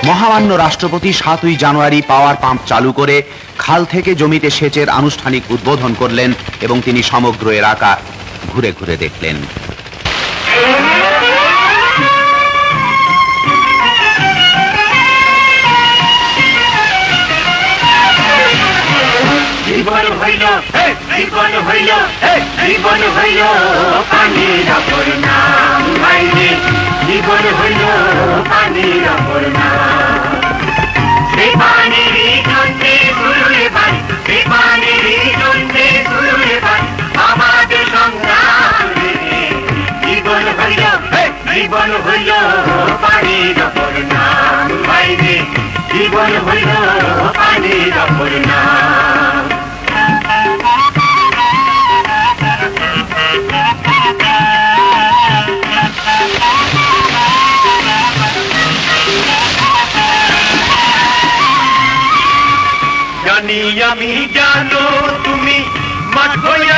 মহামান্য রাষ্ট্রপতি 7ই জানুয়ারি পাওয়ার পাম্প চালু করে খাল থেকে জমিতে সেচের আনুষ্ঠানিক উদ্বোধন করলেন এবং তিনি সমগ্র এলাকা ঘুরে ঘুরে দেখলেন। জীবন হইল জীবন হইল জীবন হইল পানির অপর নাম ভাইরে, জীবন হইল পানির অপর নাম। সে পানিরই জন্যে শুরুরে পান, সে পানিরই জন্যে শুরুরে পান আমাদের সংগ্রাম। জীবন হইল জীবন হইল পানির অপর নাম ভাইরে, জীবন হইল পানির অপর নাম। জানি আমি জানো তুমি মাঠ হয়ে